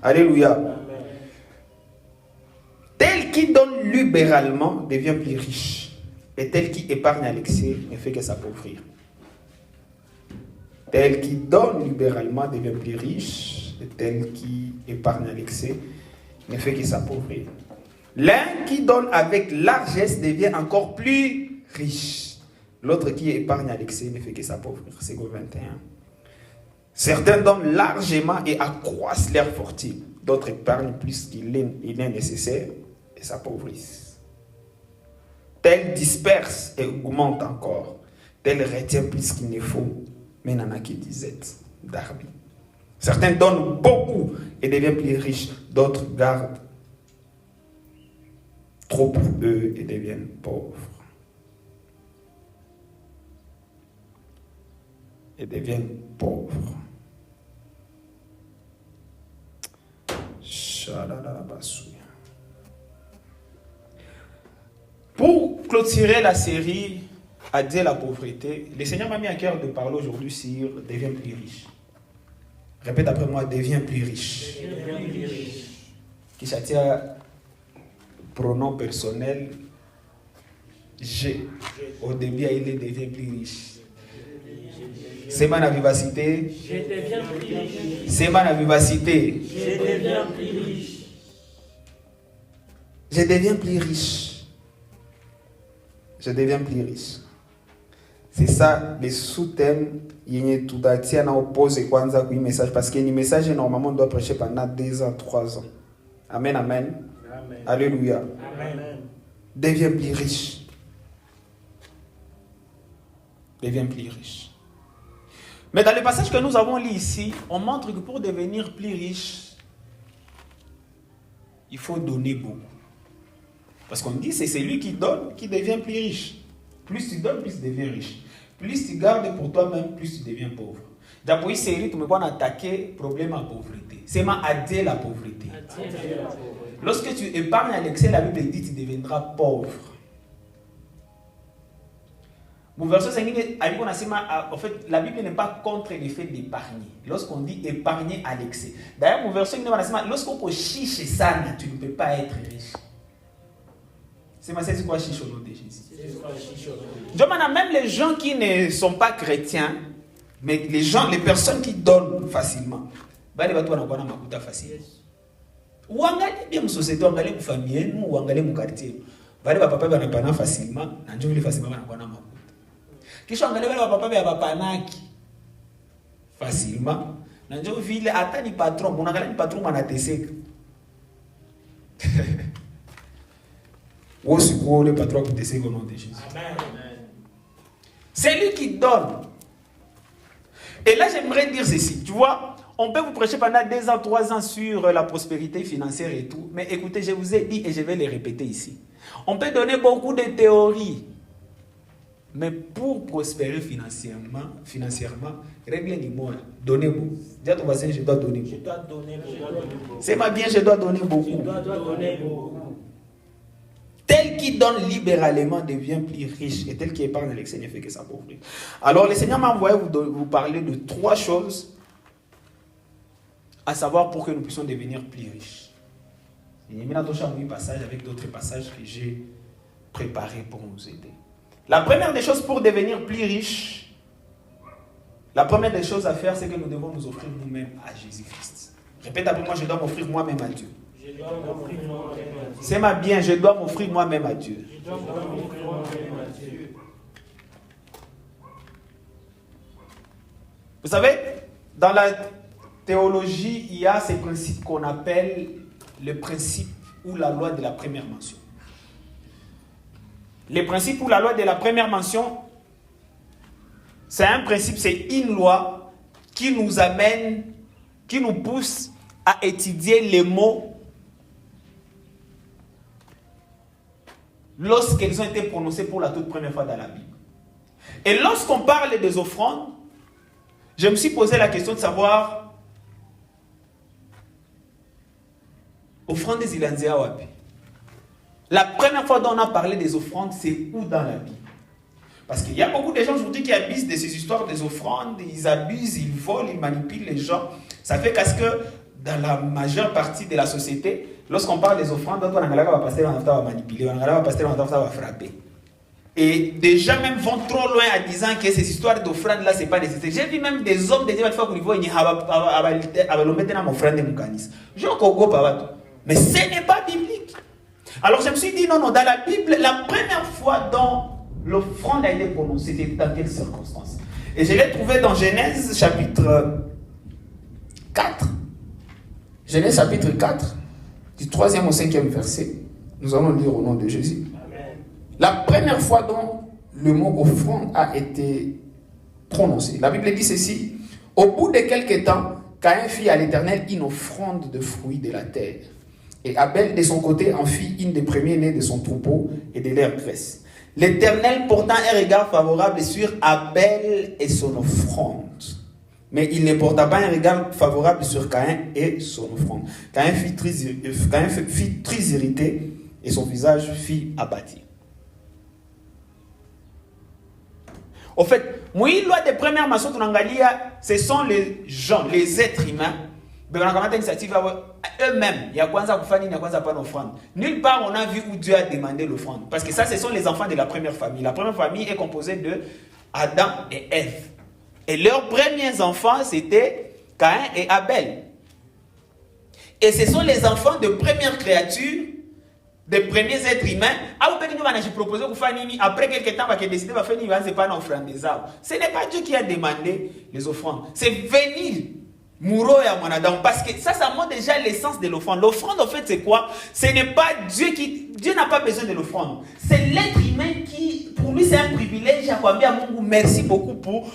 Alléluia. Tel qui donne libéralement devient plus riche. Et tel qui épargne à l'excès ne fait que s'appauvrir. Tel qui donne libéralement devient plus riche. Et tel qui épargne à l'excès ne fait que s'appauvrir. L'un qui donne avec largesse devient encore plus riche. L'autre qui épargne à l'excès ne fait que s'appauvrir. C'est Verset 21. Certains donnent largement et accroissent leur fortune. D'autres épargnent plus qu'il est nécessaire et s'appauvrissent. Tel disperse et augmente encore. Tel retient plus qu'il ne faut, mais n'en a que 10 d'arbi. Certains donnent beaucoup et deviennent plus riches. D'autres gardent trop pour eux et deviennent pauvres. Et deviennent pauvres. Pour clôturer la série à dire la pauvreté, le Seigneur m'a mis à cœur de parler aujourd'hui sur deviens plus riche. Répète après moi, deviens plus riche. Qui s'attire pronom personnel, j'ai. Au début, il devient plus riche. C'est ma vivacité. Je deviens plus riche. C'est ma vivacité. Je deviens plus riche. Je deviens plus riche. Je deviens plus riche. C'est ça le sous-thème. Il tout à fait à opposer kwanza un message parce que le message normalement doit prêcher pendant 2 ans, 3 ans. Amen, amen. Amen. Alléluia. Amen. Deviens plus riche. Deviens plus riche. Mais dans le passage que nous avons lu ici, on montre que pour devenir plus riche, il faut donner beaucoup. Parce qu'on dit que c'est celui qui donne qui devient plus riche. Plus tu donnes, plus tu deviens riche. Plus tu gardes pour toi-même, plus tu deviens pauvre. D'après série, tu me vois attaquer problème à pauvreté. C'est ma aider la pauvreté. Lorsque tu épargnes à l'excès, la Bible dit que tu deviendras pauvre. Mon verset 5, en fait, la Bible n'est pas contre le fait d'épargner. Lorsqu'on dit épargner à l'excès. D'ailleurs, mon verset 5, lorsqu'on peut chicher ça, tu ne peux pas être riche. C'est quoi chiche au nom de Jésus? Même les gens qui ne sont pas chrétiens, mais les personnes qui donnent facilement, ils vont facile. Ou angali bien une société, ou angali une famille, ou angali un quartier. Ils vont facilement, facilement. Kisha angalia wale wapapa ya bapanaki facilement na ndio vile hata ni patron unaangalia ni patron anateseka aussi pour le patron qui kuteseka au nom de Jésus. Amen. C'est lui qui donne. Et là j'aimerais dire ceci, tu vois, on peut vous prêcher pendant 2 ans, 3 ans sur la prospérité financière et tout, mais écoutez, je vous ai dit et je vais les répéter ici. On peut donner beaucoup de théories. Mais pour prospérer financièrement, règle les mots, donnez beaucoup. Dis à ton voisin, je dois donner beaucoup. Je dois donner beaucoup. C'est ma bien, je dois donner beaucoup. Je dois donner beaucoup. Tel qui donne libéralement devient plus riche et tel qui épargne à l'excès ne fait que s'appauvrir. Alors le Seigneur m'a envoyé vous parler de 3 choses à savoir pour que nous puissions devenir plus riches. Il y a un passage avec d'autres passages que j'ai préparés pour nous aider. La première des choses pour devenir plus riche, la première des choses à faire, c'est que nous devons nous offrir nous-mêmes à Jésus-Christ. Répète après moi, je dois m'offrir moi-même à Dieu. Je dois m'offrir moi-même à Dieu. C'est ma bien, je dois m'offrir moi-même à Dieu. Je dois m'offrir moi-même à Dieu. Vous savez, dans la théologie, il y a ces principes qu'on appelle le principe ou la loi de la première mention. Les principes ou la loi de la première mention, c'est un principe, c'est une loi qui nous amène, qui nous pousse à étudier les mots lorsqu'ils ont été prononcés pour la toute première fois dans la Bible. Et lorsqu'on parle des offrandes, je me suis posé la question de savoir offrandes des Ilanzéa Wapi. La première fois dont on a parlé des offrandes, c'est où dans la Bible? Parce qu'il y a beaucoup de gens aujourd'hui qui abusent de ces histoires des offrandes, ils abusent, ils volent, ils manipulent les gens. Ça fait qu'à ce que dans la majeure partie de la société, lorsqu'on parle des offrandes, on va passer dans va manipuler, on va passer dans va frapper. Et déjà même vont trop loin en disant que ces histoires d'offrandes là, c'est pas nécessaire. J'ai vu même des hommes, des fois au niveau, ils ont mis dans mon offrande de Moukanis. Mais ce n'est pas biblique. Alors je me suis dit, non, dans la Bible, la première fois dont l'offrande a été prononcée, c'était dans quelles circonstances? Et je l'ai trouvé dans Genèse chapitre 4. Genèse chapitre 4, du 3e au 5e verset. Nous allons lire au nom de Jésus. Amen. La première fois dont le mot offrande a été prononcé. La Bible dit ceci. Au bout de quelques temps, Caïn fit à l'Éternel une offrande de fruits de la terre. Et Abel, de son côté, en fit une des premiers-nés de son troupeau et de leur graisse. L'Éternel portant un regard favorable sur Abel et son offrande. Mais il ne porta pas un regard favorable sur Caïn et son offrande. Caïn fut très irrité et son visage fut abattu. Au fait, moi, loi des premières maçons de Nangalia, ce sont les gens, les êtres humains. Eux-mêmes, il y a quoi ça il y a quoi ça pas d'offrande. Nulle part on a vu où Dieu a demandé l'offrande. Parce que ça, ce sont les enfants de la première famille. La première famille est composée de Adam et Ève. Et leurs premiers enfants, c'était Caïn et Abel. Et ce sont les enfants de première créature, des premiers êtres humains. Après quelques temps, il va décider de faire une pas offrande des arbres. Ce n'est pas Dieu qui a demandé les offrandes. C'est venir. Parce que ça montre déjà l'essence de l'offrande. L'offrande, en fait, c'est quoi? Ce n'est pas Dieu qui... Dieu n'a pas besoin de l'offrande. C'est l'être humain qui, pour lui, c'est un privilège. Merci beaucoup pour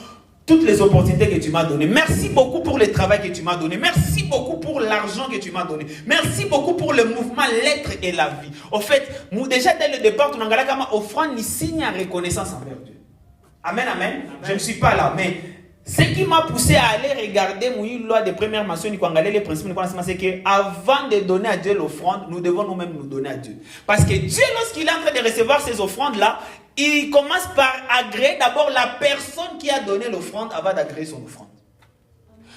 toutes les opportunités que tu m'as données. Merci beaucoup pour le travail que tu m'as donné. Merci beaucoup pour l'argent que tu m'as donné. Merci beaucoup pour le mouvement, l'être et la vie. En fait, déjà dès le départ, tu n'as pas offrande ni signe à reconnaissance envers Dieu. Amen, amen, amen. Je ne suis pas là, mais... Ce qui m'a poussé à aller regarder une loi des premières nations, les principes, c'est qu'avant de donner à Dieu l'offrande, nous devons nous-mêmes nous donner à Dieu. Parce que Dieu, lorsqu'il est en train de recevoir ces offrandes-là, il commence par agréer d'abord la personne qui a donné l'offrande avant d'agréer son offrande.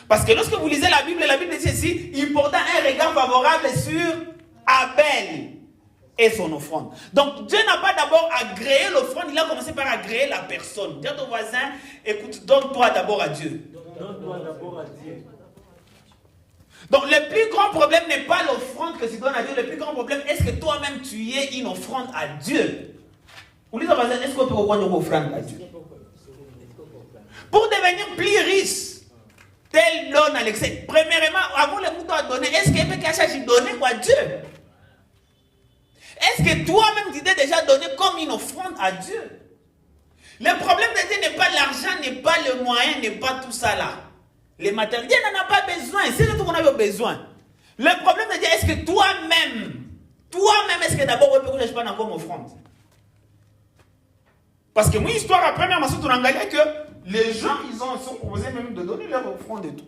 Parce que lorsque vous lisez la Bible dit ceci, il porta un regard favorable sur Abel et son offrande. Donc Dieu n'a pas d'abord agréé l'offrande, il a commencé par agréer la personne. Dis à ton voisin, écoute, donne-toi d'abord à Dieu. Donne-toi d'abord à Dieu. Donc le plus grand problème n'est pas l'offrande que tu donnes à Dieu, le plus grand problème est-ce que toi-même tu es une offrande à Dieu. Ou dis à ton voisin, est-ce qu'on peut rendre une offrande à Dieu? Pour devenir plus riche, tel l'on a l'excès. Premièrement, avant le mouton à donner, est-ce qu'il peut cacher donner quoi à Dieu? Est-ce que toi-même tu t'es déjà donné comme une offrande à Dieu? Le problème de Dieu n'est pas l'argent, n'est pas le moyen, n'est pas tout ça là. Les matériels, Dieu n'en a pas besoin. C'est tout qu'on a besoin. Le problème de Dieu, est-ce que toi-même, est-ce que d'abord, on ne peut pas comme offrande? Parce que mon histoire, la première maçon, tu n'as que les gens, ils sont proposés même de donner leur offrande et tout.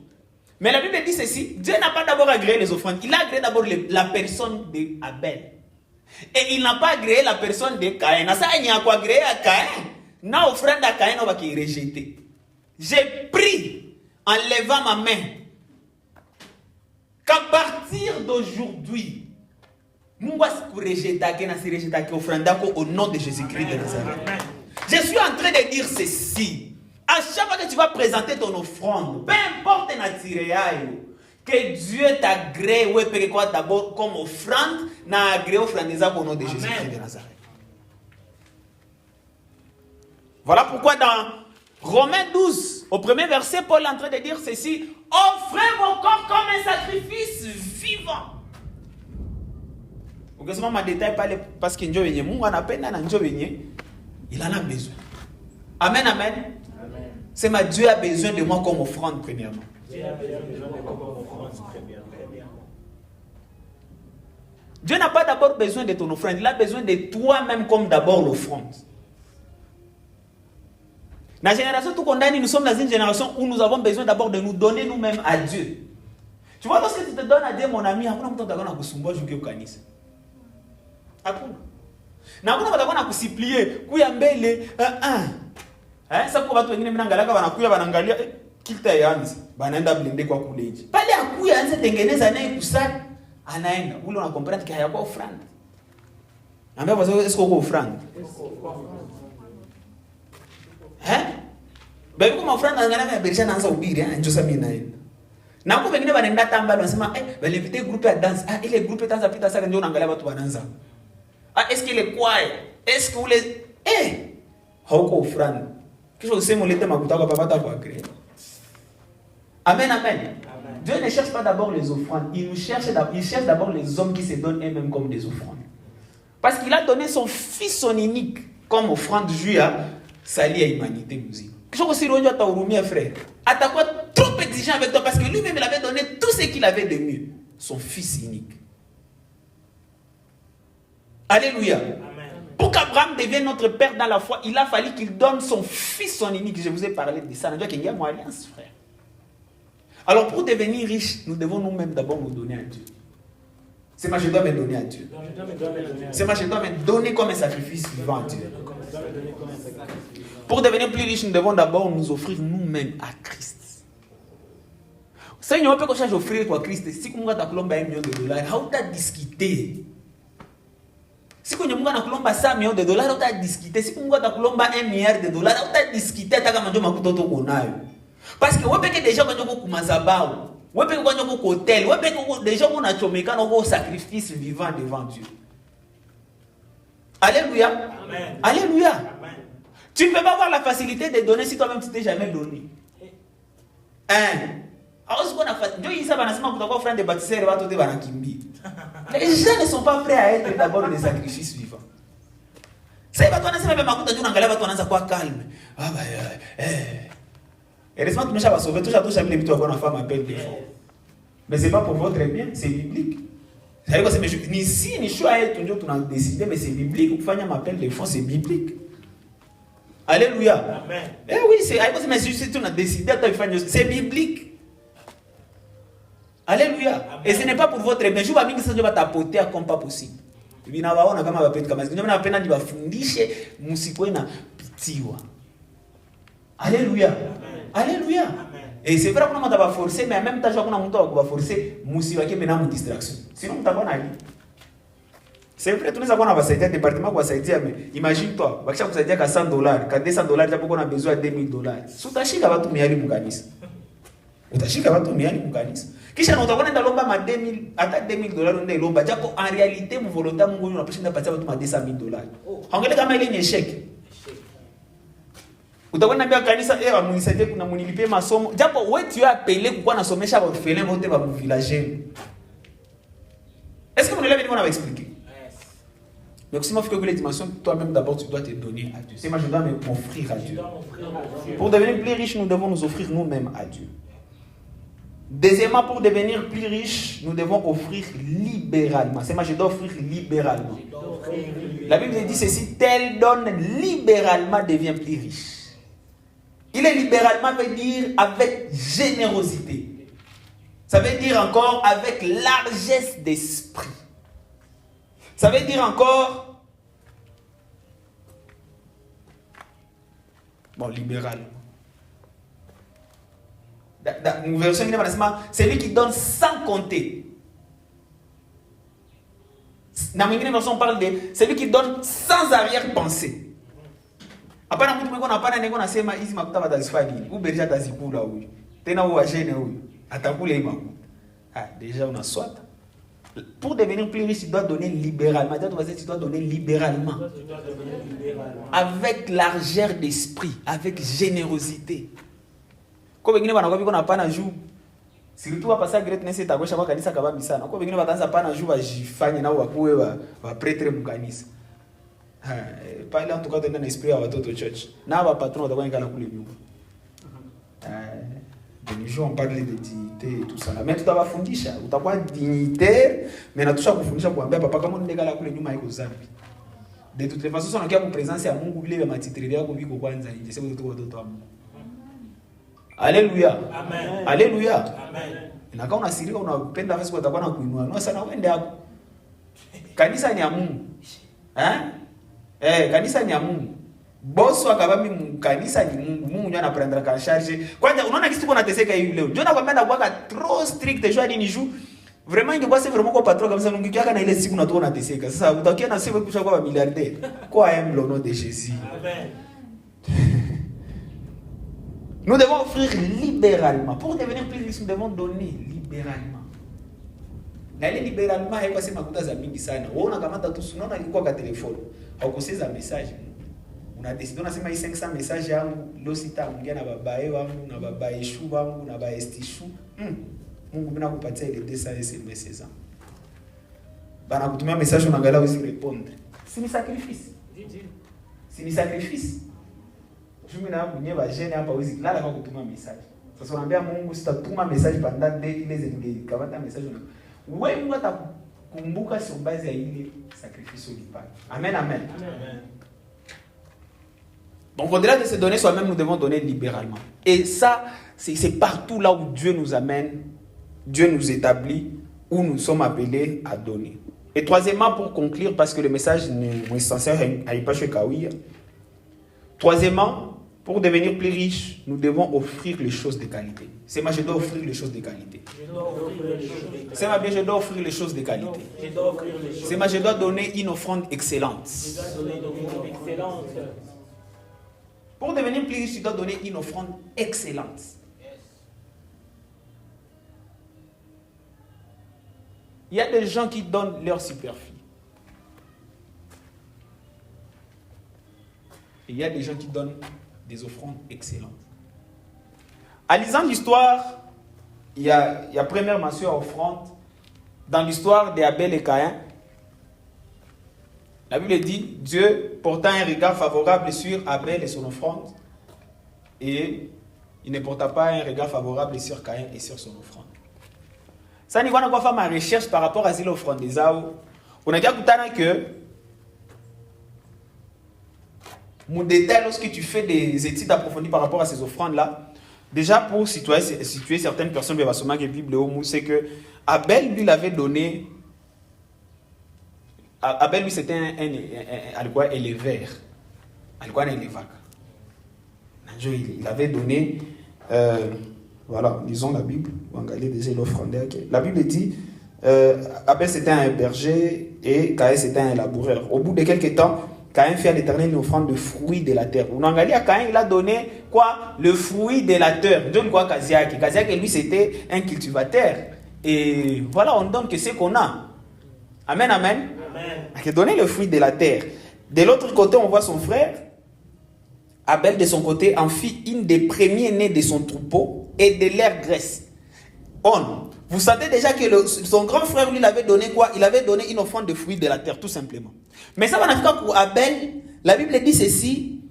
Mais la Bible dit ceci, Dieu n'a pas d'abord agréé les offrandes. Il a agréé d'abord la personne d'Abel. Et il n'a pas agréé la personne de Caïn. Ça, il n'y a quoi agréé à Caïn. N'a offrande à Caïn, on va qu'il rejeter. J'ai pris en levant ma main qu'à partir d'aujourd'hui, au nom de Jésus-Christ de Nazareth. Je suis en train de dire ceci. À chaque fois que tu vas présenter ton offrande, peu importe naturel, que Dieu t'agrée, ou quoi d'abord comme offrande, n'a agréé offrande au nom de Jésus-Christ de Nazareth. Voilà pourquoi dans Romains 12, au premier verset, Paul est en train de dire ceci: offrez vos corps comme un sacrifice vivant. Vous savez, ma détail parce qu'il il en a besoin. Amen, amen. C'est ma Dieu a besoin de moi comme offrande premièrement. Dieu n'a pas d'abord besoin de ton offrande, il a besoin de toi-même comme d'abord l'offrande. La génération tout condamne, nous sommes dans une génération où nous avons besoin d'abord de nous donner nous-mêmes à Dieu. Tu vois, lorsque tu te donnes à Dieu, mon ami, après tu te donnes à Kusumba, je vais au canis. Après, tu te supplier, ça pour va te venir dans Galaka, va couiller, va n'engager. Kilta yanzi banaenda blende kwa kuleji. Pale akuya anze tengeneza naye kusali anaenda. Ule unakomprendre que hayakuwa offrande. Ambia kwa sababu esko uko offrande. Bebe kama offrande angalia ya berisha anaanza ubiri ndio sasa mimi naenda. Na huko wengine wanaenda tamba wanasema bale invite groupe ya dance. Ile groupe tanza pita sasa ndio unaangalia watu wanaanza. Est-ce qu'il est choir? Est-ce que ule hauko offrande. Kisha useme ulete makuta kwa papa kwa créer. Amen, amen. Dieu ne cherche pas d'abord les offrandes. Il cherche d'abord les hommes qui se donnent eux-mêmes comme des offrandes. Parce qu'il a donné son fils son unique comme offrande juste à salir l'humanité. Qu'est-ce que c'est que tu as frère? Atakuwa trop exigeant avec toi parce que lui-même il avait donné tout ce qu'il avait de mieux. Son fils unique. Alléluia. Amen. Pour qu'Abraham devienne notre père dans la foi, il a fallu qu'il donne son fils son unique. Je vous ai parlé de ça. Il y a une alliance, frère. Alors pour devenir riche, nous devons nous-mêmes d'abord nous donner à Dieu. C'est moi je dois me donner à Dieu. C'est moi je dois me donner comme un sacrifice vivant à Dieu. Pour devenir plus riche, nous devons d'abord nous offrir nous-mêmes à Christ. Si nous pouvons offrir à Christ, si nous avons $1 million, how to discuter? Si nous avons $100 millions, how to discuter? Si nous avons $1 milliard, how to discuter? Parce que vous avez déjà un mazabao, vous avez un hôtel, vous avez déjà un sacrifice vivant devant Dieu. Alléluia. Amen. Alléluia. Amen. Tu ne peux pas avoir la facilité de donner si toi-même tu t'es jamais donné. Les gens ne sont pas prêts à être d'abord des sacrifices vivants. C'est pas toi qui calme. Heureusement que tu m'as sauvé, tu as jamais les avoir une femme appelle des fois. Mais c'est pas pour votre bien, c'est biblique. C'est quoi c'est ni si ni choix est toujours tu as décidé mais c'est biblique. Pour faire un appel des fonds c'est biblique. Alléluia. Amen. Eh oui, c'est mais si tu as décidé de faire c'est biblique. Alléluia. Amen. Et ce n'est pas pour votre bien. Je vais mingi ça va tapoter comme pas possible. Vinawaona kama wapenda kama ndio napenda niwafundishe msikuwe na pitiwa. Alléluia. Alléluia. Et c'est vrai qu'on va forcer, mais en même temps, on va forcer, Moussi qui maintenant une distraction. Sinon, on va aller. C'est vrai, tout le monde va s'aider, département va s'aider, mais imagine-toi, va vous aider à $100, qu'à $200, tu as besoin de $2000. Si tu as chic, va tout miali muganis. Tu as chic, va tout miali muganis. Kisha na utakuwa nenda lomba ma $2000, hata $2000 ndio lomba. Japo en réalité, mon volontaire Mungu unapashinda patia watu ma $200,000. Angalia kama ile ni échec. Utakwenda mbele kanisa munisaidie kuna munilipie masomo. Japo wewe tu as appelé kuwa nasomesha orphelin wote ba village. Est-ce que vous l'avez dit, on va expliquer? Yes. Mais si moi je fais que les dimensions, toi-même d'abord tu dois te donner à Dieu. C'est moi je dois m'offrir à Dieu. Pour devenir plus riche, nous devons nous offrir nous-mêmes à Dieu. Deuxièmement, pour devenir plus riche, nous devons offrir libéralement. C'est moi je dois offrir libéralement. La Bible dit ceci, tel donne libéralement devient plus riche. Il est libéralement veut dire avec générosité. Ça veut dire encore avec largesse d'esprit. Ça veut dire encore libéralement. Dans une version c'est lui qui donne sans compter. Dans une version on parle de celui qui donne sans arrière-pensée. Hapana mtu mwingine hapana niko nasema hizi makuta watazifanya nini? Uberija atazikula huyu. Tena huyu ajene huyu. Atakula hii makuta. Déjà on a soit. Pour devenir plus riche, tu dois donner libéralement. Tu dois donner libéralement. Avec largeur d'esprit, avec générosité. Kwa wengine wanakuwa biko na hapana juu. Surtout hapa sasa greatness itakwesha kwa kanisa kabambi sana. Kwa wengine wataanza hapana juu wajifanye nao wakuwe wa prêtre mkanisa. Pale en tout cas dans l'esprit à watoto church. Na ba patron watakuwa ngala kule nyuma. De nos jours on parle de dignité et tout ça. Mais tu dois fundisha, utakuwa dignitaire, mais natusha kufundisha kuambia papa kama ndegala kule nyuma iko zambi. De toutes les façons on a en présence ya Mungu vile vya matitiri yako viko kwanza nje. Sasa watoto wa Mungu. Alléluia. Amen. Alléluia. Amen. Inakaa unasirika unapenda basi utakuwa na kuinua. No sana uende hapo. Kanisa ni ya Mungu. Kanisa ni ya Mungu. boso akabambi mkanisa ni Mungu ndio anaprendre en charge. Kwanza unaona kitu kuna teseka hivi leo. Ndio nakwambia na kwa trop strict jua ni jour. Vraiment ingekuwa c'est vraiment kwa patron comme ça ungekiaka na ile siku na tu unateseka. Sasa utakia na siku kusha kwa milliardaire. Quoi aime le nom de Jésus. Amen. Nous devons offrir libéralement. Pour devenir plus riche, nous devons donner libéralement. D'aller libéralement, il faut se makuta za mingi sana. Wewe unakamata tu unaona ilikuwa kwa telefone. Haukoseza message. Una décidé unasema hii 500 message yangu leo sitaongea na babae wangu na babae shu wangu na babae stishu. Mungu mimi nakupatia ile 200 SMS sasa. Bana kutumia message unaangalia usi répondre. Si ni sacrifice. Si ni sacrifice. Jumi na mwenye bajene hapa usi lala kwa kutuma message. Sasa unaambia Mungu sitatuma message pendant ile zenye kamata message una. Wewe Mungu atakumbuka sur base ya ile sacrifice ulipata. Amen amen. Amen. Donc au-delà de se donner soi-même, nous devons donner libéralement. Et ça, c'est partout là où Dieu nous amène, Dieu nous établit, où nous sommes appelés à donner. Et troisièmement, pour conclure, parce que le message est essentiel à Ipache Kawia. Troisièmement, pour devenir plus riche, nous devons offrir les choses de qualité. C'est moi, je dois offrir les choses de qualité. C'est moi, bien, je dois offrir les choses de qualité. C'est moi, je dois donner une offrande excellente. Pour devenir plus riche, tu dois donner une offrande excellente. Il y a des gens qui donnent leur superflu. Et il y a des gens qui donnent des offrandes excellentes. En lisant l'histoire, il y a première mention à offrande dans l'histoire d'Abel et Caïn. La Bible dit, Dieu porta un regard favorable sur Abel et son offrande, et il ne porta pas un regard favorable sur Caïn et sur son offrande. Ça, nous allons faire ma recherche par rapport à cette offrande des Zao. On a déjà écouté que, mon détail, lorsque tu fais des études approfondies par rapport à ces offrandes-là, déjà pour situer certaines personnes, c'est que Abel, lui, l'avait donné. Abel, lui, c'était un éleveur. Il avait donné, voilà, lisons la Bible, on va regarder déjà l'offrande. La Bible dit, Abel, c'était un berger et Caïn, c'était un laboureur. Au bout de quelques temps, Caïn fait à l'Éternel une offrande de fruits de la terre. On a regardé à Caïn, il a donné quoi? Le fruit de la terre. Donne quoi Kaziak? Kaziak, lui, c'était un cultivateur. Et voilà, on donne que ce qu'on a. Amen, amen. Qui a donné le fruit de la terre. De l'autre côté, on voit son frère. Abel, de son côté, en fit une des premiers nés de son troupeau et de leur graisse. Vous savez déjà que son grand frère, lui, il avait donné quoi? Il avait donné une offrande de fruits de la terre, tout simplement. Mais ça va faire pour Abel. La Bible dit ceci.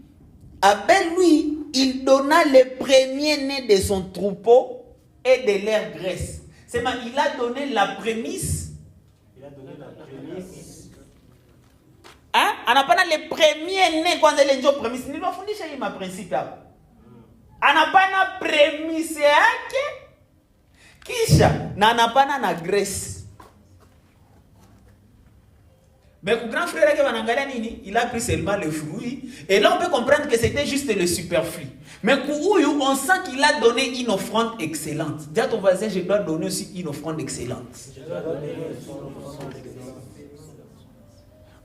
Abel, lui, il donna les premiers nés de son troupeau et de leur graisse. C'est mal, il a donné la prémisse. Il a donné la prémisse. Hein? On n'a pas les premiers nés quand il est en prémisse. Il va fondre chez ma principe. On n'a pas la prémisse. Kisha, n'a pas la graisse. Mais le grand frère il a pris seulement le fruit. Et là, on peut comprendre que c'était juste le superflu. Mais Kourouyou, on sent qu'il a donné une offrande excellente. Dis à ton voisin, je dois donner aussi une offrande excellente.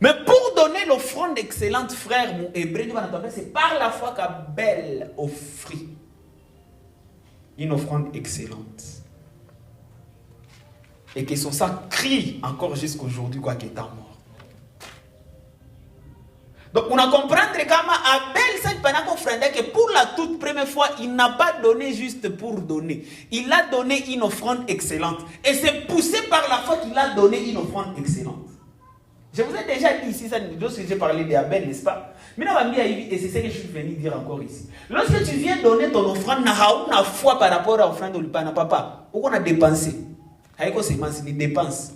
Mais pour donner l'offrande excellente, frère, mon hébreu, c'est par la foi qu'Abel offrit une offrande excellente. Et que son sang crie encore jusqu'aujourd'hui, quoi qu'il est mort. Donc, on a compris comment Abel s'est dit que pour la toute première fois, il n'a pas donné juste pour donner. Il a donné une offrande excellente. Et c'est poussé par la foi qu'il a donné une offrande excellente. Je vous ai déjà dit ici, lorsque j'ai parlé d'Abel, n'est-ce pas? Mais et c'est ce que je suis venu dire encore ici. Lorsque tu viens donner ton offrande, tu as foi par rapport à l'offrande de l'Upana, papa. Où on a dépensé? C'est des dépenses.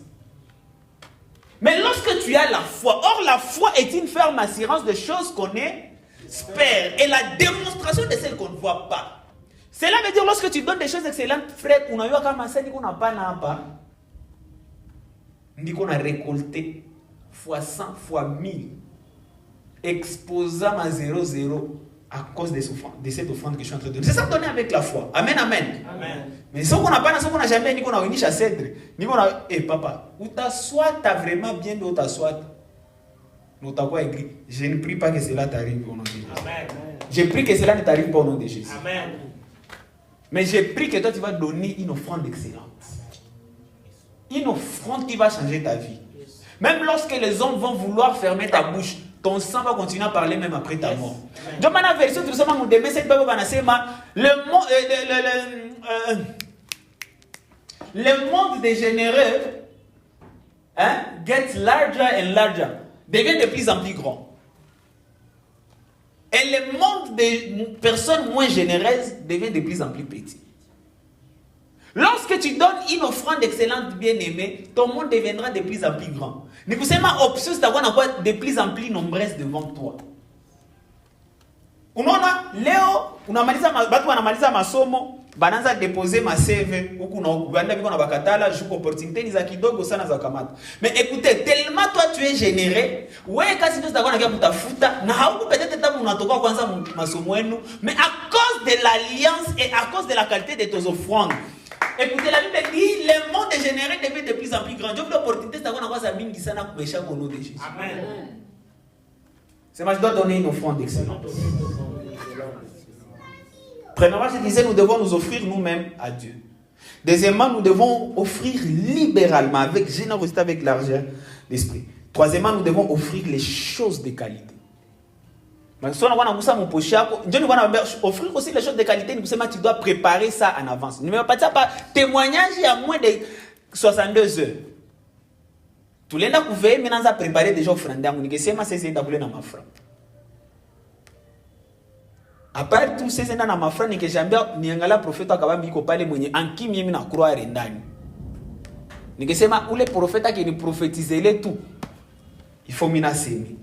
Mais lorsque tu as la foi, or la foi est une ferme assurance de choses qu'on espère et la démonstration de celles qu'on ne voit pas. Cela veut dire lorsque tu donnes des choses excellentes, frère, on a eu à commencer, on n'a pas, on a récolté fois 100, fois 1000. exposant ma 0,0 à cause de cette offrande que je suis en train de donner. C'est ça donner avec la foi. Amen, amen. Amen. Mais ce qu'on n'a pas, ce qu'on n'a jamais, ni qu'on a réuni à cèdre, ni qu'on a, papa, où t'assois, t'as vraiment bien de où t'assois. Nous t'as quoi écrit? Je ne prie pas que cela t'arrive au nom de Jésus. Amen. Je prie que cela ne t'arrive pas au nom de Jésus. Amen. Mais je prie que toi tu vas donner une offrande excellente. Une offrande qui va changer ta vie. Même lorsque les hommes vont vouloir fermer ta bouche, ton sang va continuer à parler même après ta mort. Donc maintenant, version tout ça, le monde dégénéré, gets larger and larger, devient de plus en plus grand. Et le monde des personnes moins généreuses devient de plus en plus petit. Lorsque tu donnes une offrande excellente, bien-aimée, ton monde deviendra de plus en plus grand. Ni kusema option zitakuwa de plus en plus nombreuses devant toi. Unaona leo unamaliza watu wanamaliza masomo, banaanza déposer ma CV huku na huku, banda biko na bakatala juko opportunité ni za kidogo sana za kamata. Mais écoutez, tellement toi tu es généreux, wewe kasi ndio zitakuwa nakia kutafuta na hauko peut-être tabu unatoka kwanza masomo yenu, mais à cause de l'alliance et à cause de la qualité de tes offrandes. Écoutez, la Bible dit le monde dégénéré devient de plus en plus grand. Dieu l'opportunité c'est qu'on a ça mingi sana kubesha au nom de Jésus. Amen. C'est moi je dois donner une offrande excellente. Premièrement, je disais, nous devons nous offrir nous-mêmes à Dieu. Deuxièmement, nous devons offrir libéralement, avec générosité, avec l'argent d'esprit. Troisièmement, nous devons offrir les choses de qualité. Offrir aussi les choses de qualité, tu dois préparer ça en avance. Ne me pas pas témoignage il y a moins de 62 heures. Tout le monde pouvait maintenant préparer déjà offrande. À part tout ces na mafra ni que jambia niangala prophète akabambi ko pale mwenye ankimi mimi na croire ndani. Nikisema ule prophète qui ni prophétiser le tout. Il faut minasemi.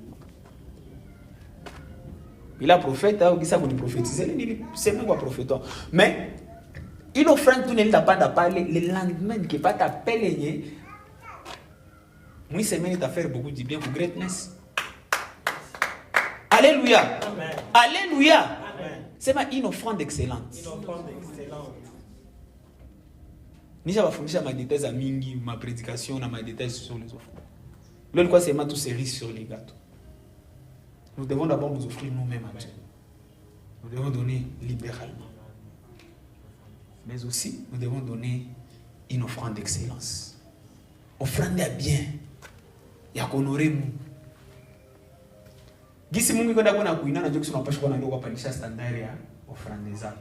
Il a prophète au kisa ko ni prophétiser ni sema kwa prophète. Mais il offrande tout ne l'a pas parler le lendemain que pas t'appeler. Moi semaine t'a faire beaucoup de bien pour greatness. Alléluia. Amen. Alléluia. C'est une offrande excellente. Une offrande excellente. Ni j'avais fourni ma détails à mingi, ma prédication, ma détails sur les offrandes. L'autre quoi c'est tout série sur les gâteaux. Nous devons d'abord nous offrir nous-mêmes à Dieu. Nous devons donner libéralement. Mais aussi, nous devons donner une offrande d'excellence. Offrande à bien. Il y a qu'on aurait Gisi Mungu kwenda kuna kuina na joki tunapaswa kuwa ndio kupandisha standard ya offrande zako.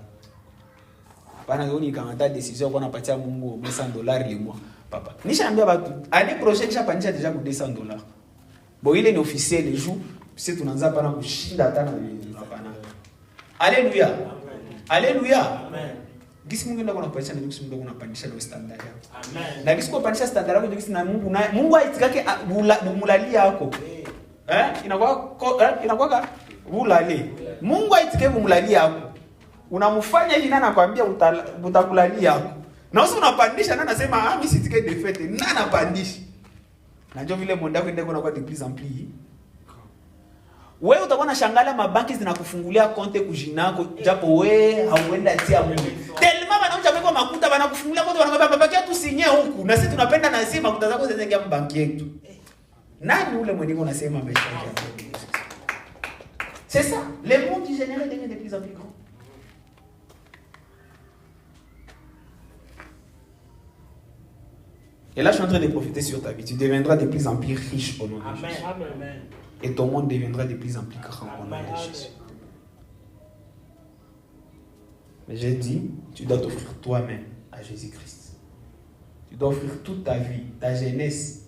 Bana ngoni kamata decision kwa napatia Mungu $200 le mois. Papa. Nishaambia watu, année prochaine nishapandisha deja ku $200. Bon ile ni officiel le jour, sisi tunaanza pana kushinda hata na hapana. Alléluia. Alléluia. Amen. Gisi Mungu ndio kunapatia na joki Mungu kunapandisha ndio standard yako. Amen. Na gisi kupandisha standard yako joki na Mungu aitikake mulalia yako. Inakuwa ulali. Mungu aitike mumlalia yako. Unamfanya hivi nani anakuambia utakulalia yako. Na usio unapandisha nani anasema mimi sitike defete. Nani anapandisha? Na ndio vile monde yako ndio kunakuwa de plus en plus. Wewe utakuwa na shangala mabanki zinakufungulia konte kujina yako japo wewe hauenda tia Mungu. Tellement wanaoja kwa makuta wanakufungulia konte wanakwambia baba tu sinye huku. Na sisi tunapenda na sisi makuta zako zizingia mbanki yetu. Nani ule mwenye unasema ameshaje? C'est ça, le monde général devient de plus en plus grand. Et là, je suis en train de profiter sur ta vie. Tu deviendras de plus en plus riche au nom de Jésus. Amen. Et ton monde deviendra de plus en plus grand au nom de Jésus. Mais j'ai dit, tu dois t'offrir toi-même à Jésus-Christ. Tu dois offrir toute ta vie, ta jeunesse,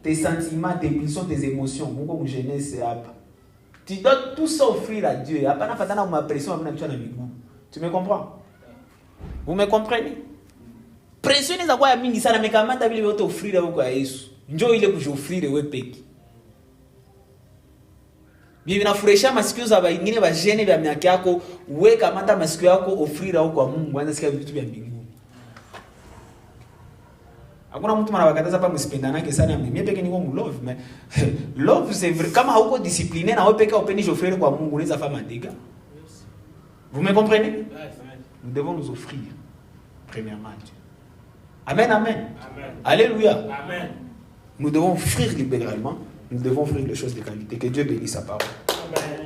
tes sentiments, tes pulsions, tes émotions. Mon jeunesse, c'est à tu dois tout ça offrir à Dieu. Tu me comprends? Vous me comprenez? Pression n'est pas à mingi sana mais comment tu veux t'offrir à Jésus? Njoo ile kujoffrir wewe peke. Bibi nafurahisha masikio za wengine wa jene vya miaka yako, wewe kamata masikio yako offrir au kwa Mungu, anza sikia vitu vya mbinguni. Mais love, c'est vrai. Comme on est discipliné, on peut offrir quoi Mungu les affaires dégâts. Vous me comprenez? Nous devons nous offrir, premièrement, Dieu. Amen, amen. Amen. Alléluia. Amen. Nous devons offrir libéralement, nous devons offrir les choses de qualité. Que Dieu bénisse sa parole. Amen.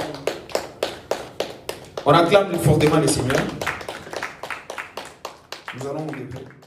On acclame fortement le Seigneur. Nous allons nous lever.